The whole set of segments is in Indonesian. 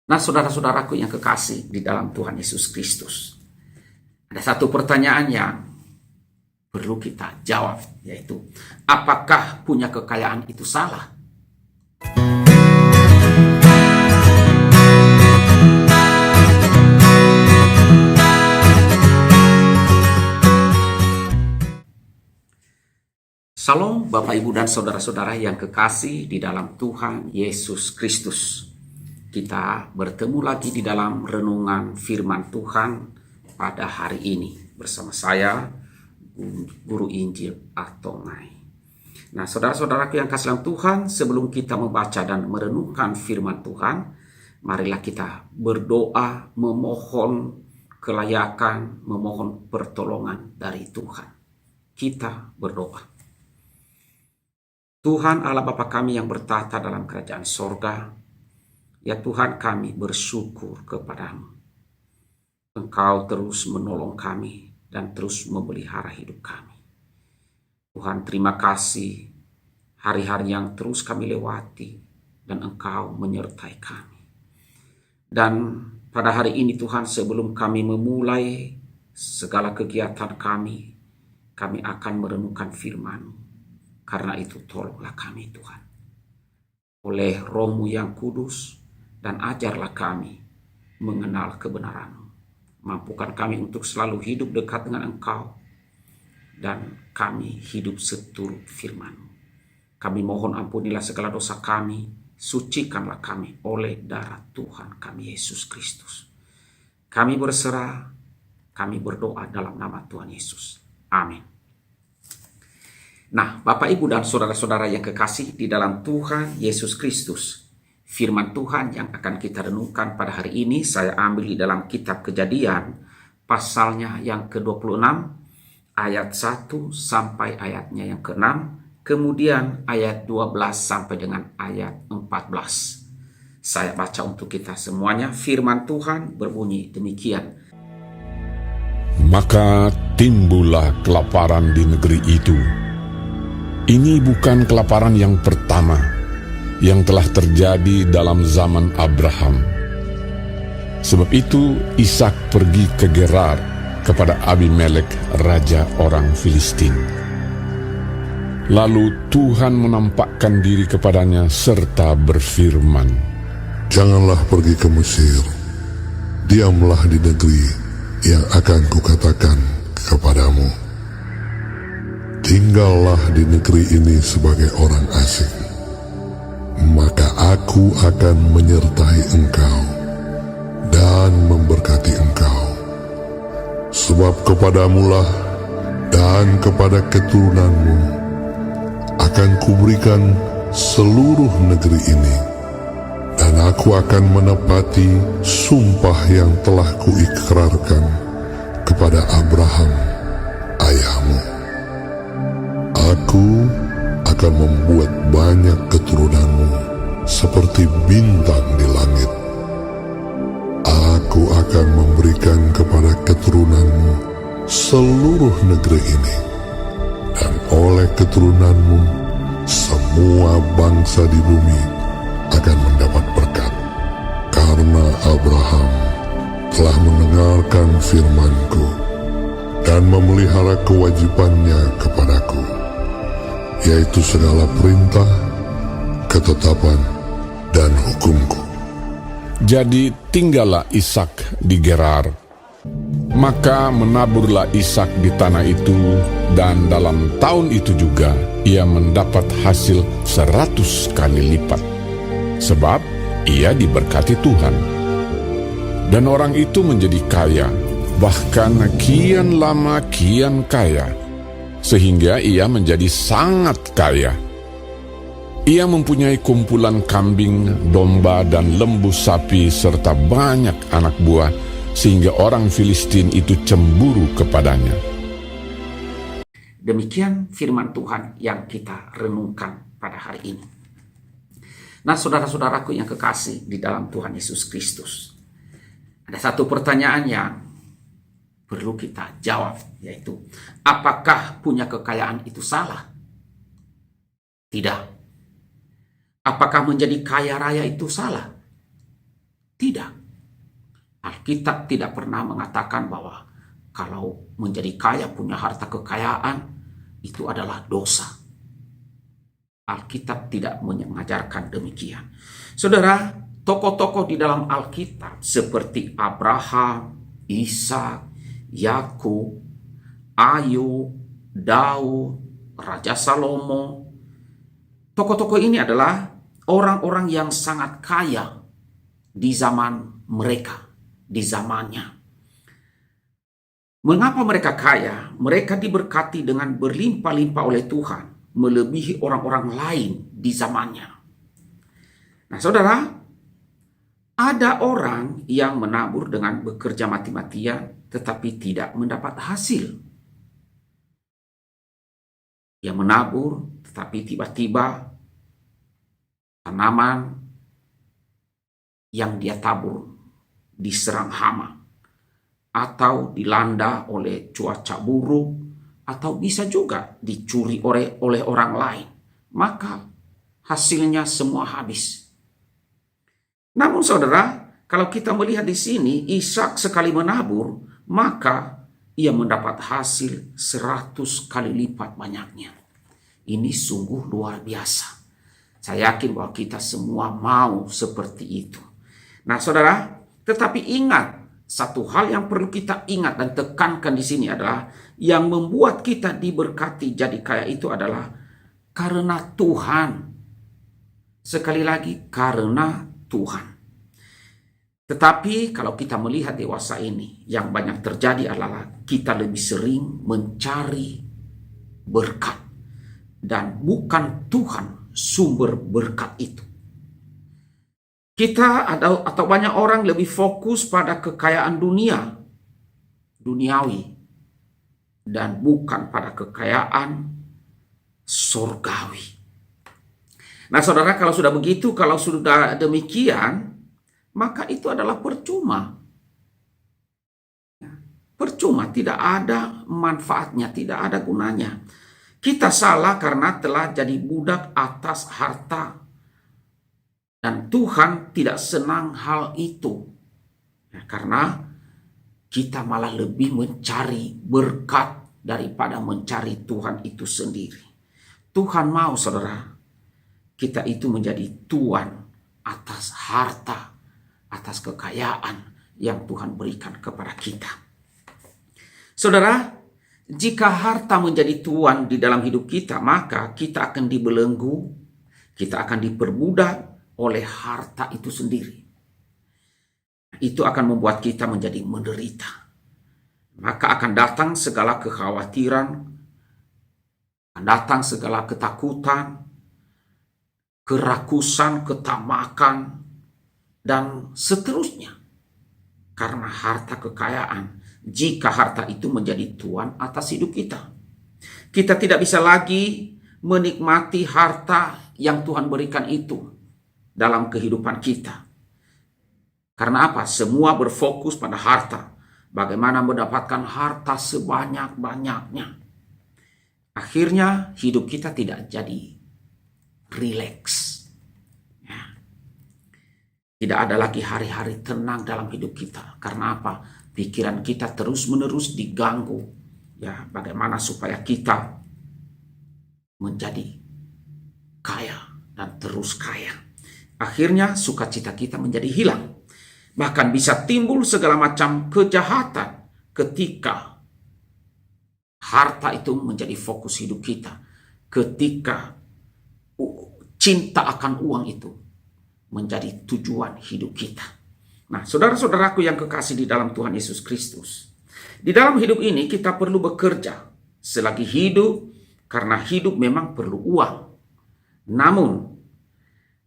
Nah, saudara-saudaraku yang kekasih di dalam Tuhan Yesus Kristus, ada satu pertanyaan yang perlu kita jawab, yaitu apakah punya kekayaan itu salah? Salam Bapak Ibu dan saudara-saudara yang kekasih di dalam Tuhan Yesus Kristus. Kita bertemu lagi di dalam renungan firman Tuhan pada hari ini bersama saya, Guru Injil Atongai. Nah, saudara-saudaraku yang kasih dalam Tuhan, sebelum kita membaca dan merenungkan firman Tuhan, marilah kita berdoa, memohon kelayakan, memohon pertolongan dari Tuhan. Kita berdoa. Tuhan Allah Bapa kami yang bertata dalam kerajaan sorga, ya Tuhan kami bersyukur kepadamu. Engkau terus menolong kami dan terus memelihara hidup kami. Tuhan terima kasih hari-hari yang terus kami lewati dan Engkau menyertai kami. Dan pada hari ini Tuhan, sebelum kami memulai segala kegiatan kami akan merenungkan firman-Mu. Karena itu tolonglah kami Tuhan, oleh Roh-Mu yang kudus, dan ajarlah kami mengenal kebenaran-Mu. Mampukan kami untuk selalu hidup dekat dengan Engkau, dan kami hidup seturut firman-Mu. Kami mohon ampunilah segala dosa kami, sucikanlah kami oleh darah Tuhan kami Yesus Kristus. Kami berserah, kami berdoa dalam nama Tuhan Yesus. Amin. Nah, Bapak, Ibu, dan saudara-saudara yang kekasih di dalam Tuhan Yesus Kristus, firman Tuhan yang akan kita renungkan pada hari ini saya ambil di dalam kitab Kejadian, pasalnya yang ke-26, ayat 1 sampai ayatnya yang ke-6, kemudian ayat 12 sampai dengan ayat 14. Saya baca untuk kita semuanya. Firman Tuhan berbunyi demikian. Maka timbullah kelaparan di negeri itu. Ini bukan kelaparan yang pertama yang telah terjadi dalam zaman Abraham. Sebab itu Ishak pergi ke Gerar kepada Abimelek, raja orang Filistin. Lalu Tuhan menampakkan diri kepadanya serta berfirman, "Janganlah pergi ke Mesir, diamlah di negeri yang akan kukatakan kepadamu. Tinggallah di negeri ini sebagai orang asing, maka aku akan menyertai engkau dan memberkati engkau. Sebab kepadamulah dan kepada keturunanmu akan kuberikan seluruh negeri ini, dan aku akan menepati sumpah yang telah kuikrarkan kepada Abraham, ayahmu. Aku akan membuat banyak keturunanmu seperti bintang di langit. Aku akan memberikan kepada keturunanmu seluruh negeri ini, dan oleh keturunanmu semua bangsa di bumi akan mendapat berkat. Karena Abraham telah mendengarkan firman-Ku dan memelihara kewajibannya kepadaku, yaitu segala perintah, ketetapan, dan hukum-Ku." Jadi tinggallah Ishak di Gerar. Maka menaburlah Ishak di tanah itu, dan dalam tahun itu juga ia mendapat hasil 100 kali lipat, sebab ia diberkati Tuhan. Dan orang itu menjadi kaya, bahkan kian lama kian kaya, sehingga ia menjadi sangat kaya. Ia mempunyai kumpulan kambing, domba, dan lembu sapi, serta banyak anak buah, sehingga orang Filistin itu cemburu kepadanya. Demikian firman Tuhan yang kita renungkan pada hari ini. Nah, saudara-saudaraku yang kekasih di dalam Tuhan Yesus Kristus, ada satu pertanyaan yang perlu kita jawab, yaitu apakah punya kekayaan itu salah? Tidak. Apakah menjadi kaya raya itu salah? Tidak. Alkitab tidak pernah mengatakan bahwa kalau menjadi kaya, punya harta kekayaan, itu adalah dosa. Alkitab tidak mengajarkan demikian. Saudara, tokoh-tokoh di dalam Alkitab seperti Abraham, Ishak, Yakub, Ayub, Daud, Raja Salomo. Tokoh-tokoh ini adalah orang-orang yang sangat kaya di zaman mereka, di zamannya. Mengapa mereka kaya? Mereka diberkati dengan berlimpah-limpah oleh Tuhan, melebihi orang-orang lain di zamannya. Nah, saudara, ada orang yang menabur dengan bekerja mati-matian, tetapi tidak mendapat hasil. Dia menabur, tetapi tiba-tiba tanaman yang dia tabur diserang hama, atau dilanda oleh cuaca buruk, atau bisa juga dicuri oleh orang lain. Maka hasilnya semua habis. Namun saudara, kalau kita melihat di sini, Ishak sekali menabur, maka ia mendapat hasil 100 kali lipat banyaknya. Ini sungguh luar biasa. Saya yakin bahwa kita semua mau seperti itu. Nah saudara, tetapi ingat, satu hal yang perlu kita ingat dan tekankan di sini adalah yang membuat kita diberkati jadi kaya itu adalah karena Tuhan. Sekali lagi, karena Tuhan. Tetapi kalau kita melihat dewasa ini, yang banyak terjadi adalah kita lebih sering mencari berkat. Dan bukan Tuhan sumber berkat itu. Kita atau banyak orang lebih fokus pada kekayaan duniawi. Dan bukan pada kekayaan surgawi. Nah saudara, kalau sudah begitu, kalau sudah demikian, maka itu adalah percuma. Percuma, tidak ada manfaatnya, tidak ada gunanya. Kita salah karena telah jadi budak atas harta. Dan Tuhan tidak senang hal itu. Karena kita malah lebih mencari berkat daripada mencari Tuhan itu sendiri. Tuhan mau saudara, kita itu menjadi tuan atas harta, atas kekayaan yang Tuhan berikan kepada kita. Saudara, jika harta menjadi tuan di dalam hidup kita, maka kita akan dibelenggu, kita akan diperbudak oleh harta itu sendiri. Itu akan membuat kita menjadi menderita. Maka akan datang segala kekhawatiran, akan datang segala ketakutan, kerakusan, ketamakan, dan seterusnya. Karena harta kekayaan, jika harta itu menjadi tuan atas hidup kita. Kita tidak bisa lagi menikmati harta yang Tuhan berikan itu dalam kehidupan kita. Karena apa? Semua berfokus pada harta. Bagaimana mendapatkan harta sebanyak-banyaknya. Akhirnya hidup kita tidak jadi rileks. Tidak ada lagi hari-hari tenang dalam hidup kita. Karena apa? Pikiran kita terus-menerus diganggu. Ya, bagaimana supaya kita menjadi kaya dan terus kaya. Akhirnya sukacita kita menjadi hilang. Bahkan bisa timbul segala macam kejahatan ketika harta itu menjadi fokus hidup kita. Ketika cinta akan uang itu menjadi tujuan hidup kita. Nah, saudara-saudaraku yang kekasih di dalam Tuhan Yesus Kristus. Di dalam hidup ini kita perlu bekerja selagi hidup, karena hidup memang perlu uang. Namun,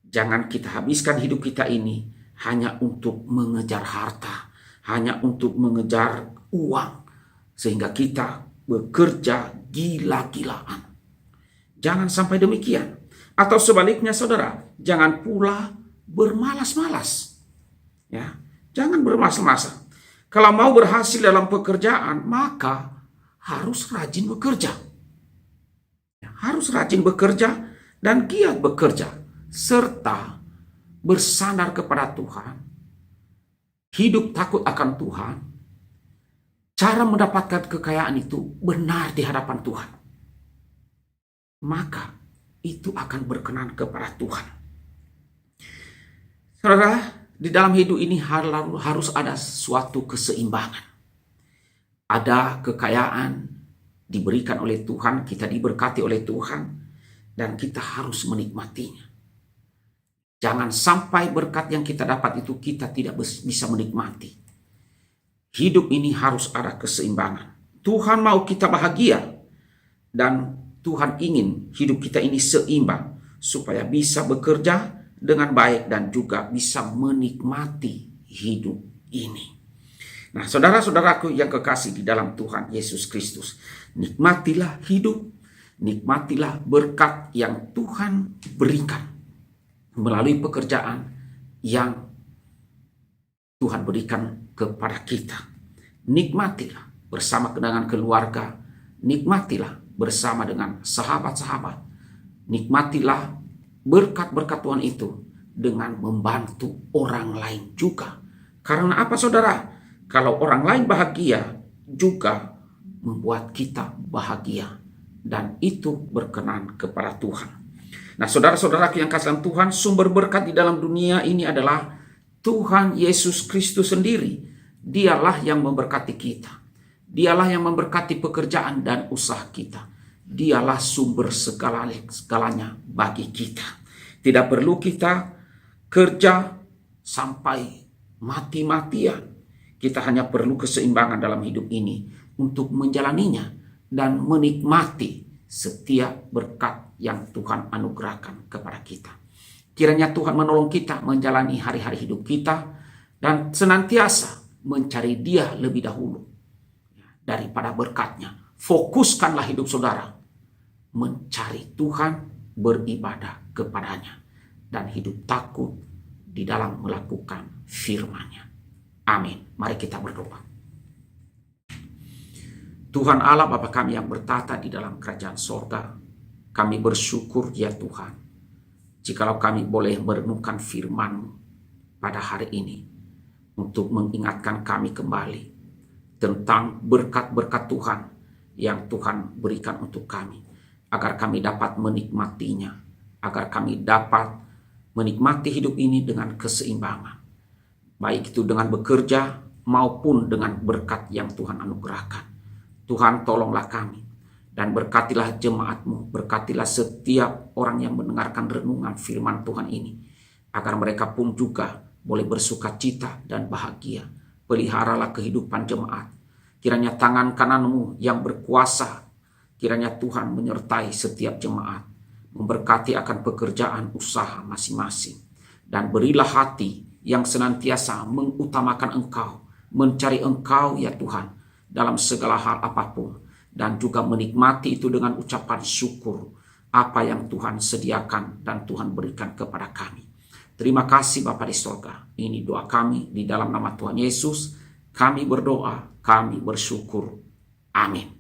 jangan kita habiskan hidup kita ini hanya untuk mengejar harta, hanya untuk mengejar uang, sehingga kita bekerja gila-gilaan. Jangan sampai demikian. Atau sebaliknya saudara, jangan pula bermalas-malas. Ya, jangan bermalas-malasan. Kalau mau berhasil dalam pekerjaan, maka harus rajin bekerja. Harus rajin bekerja dan giat bekerja, serta bersandar kepada Tuhan hidup takut akan Tuhan, cara mendapatkan kekayaan itu benar di hadapan Tuhan, maka itu akan berkenan kepada Tuhan. Saudara, di dalam hidup ini harus ada suatu keseimbangan. Ada kekayaan diberikan oleh Tuhan, kita diberkati oleh Tuhan, dan kita harus menikmatinya. Jangan sampai berkat yang kita dapat itu kita tidak bisa menikmati. Hidup ini harus ada keseimbangan. Tuhan mau kita bahagia, dan Tuhan ingin hidup kita ini seimbang supaya bisa bekerja dengan baik dan juga bisa menikmati hidup ini. Nah, saudara-saudaraku yang kekasih di dalam Tuhan Yesus Kristus, nikmatilah hidup, nikmatilah berkat yang Tuhan berikan melalui pekerjaan yang Tuhan berikan kepada kita. Nikmatilah bersama dengan keluarga, nikmatilah bersama dengan sahabat-sahabat, nikmatilah berkat-berkat Tuhan itu dengan membantu orang lain juga. Karena apa, saudara? Kalau orang lain bahagia, juga membuat kita bahagia. Dan itu berkenan kepada Tuhan. Nah, saudara-saudara yang kasih dalam Tuhan, sumber berkat di dalam dunia ini adalah Tuhan Yesus Kristus sendiri. Dialah yang memberkati kita. Dialah yang memberkati pekerjaan dan usaha kita. Dialah sumber segalanya bagi kita. Tidak perlu kita kerja sampai mati-matian. Kita hanya perlu keseimbangan dalam hidup ini untuk menjalaninya dan menikmati setiap berkat yang Tuhan anugerahkan kepada kita. Kiranya Tuhan menolong kita menjalani hari-hari hidup kita dan senantiasa mencari Dia lebih dahulu daripada berkatnya. Fokuskanlah hidup saudara mencari Tuhan, beribadah kepadanya, dan hidup takut di dalam melakukan firman-Nya. Amin. Mari kita berdoa. Tuhan Allah Bapa kami yang bertata di dalam kerajaan sorga, kami bersyukur ya Tuhan, jikalau kami boleh merenungkan firman-Mu pada hari ini, untuk mengingatkan kami kembali tentang berkat-berkat Tuhan yang Tuhan berikan untuk kami, agar kami dapat menikmatinya, agar kami dapat menikmati hidup ini dengan keseimbangan, baik itu dengan bekerja maupun dengan berkat yang Tuhan anugerahkan. Tuhan, tolonglah kami dan berkatilah jemaat-Mu, berkatilah setiap orang yang mendengarkan renungan firman Tuhan ini, agar mereka pun juga boleh bersuka cita dan bahagia. Peliharalah kehidupan jemaat. Kiranya tangan kanan-Mu yang berkuasa, kiranya Tuhan menyertai setiap jemaat, memberkati akan pekerjaan usaha masing-masing, dan berilah hati yang senantiasa mengutamakan Engkau, mencari Engkau ya Tuhan, dalam segala hal apapun, dan juga menikmati itu dengan ucapan syukur apa yang Tuhan sediakan dan Tuhan berikan kepada kami. Terima kasih Bapa di sorga. Ini doa kami di dalam nama Tuhan Yesus. Kami berdoa, kami bersyukur. Amin.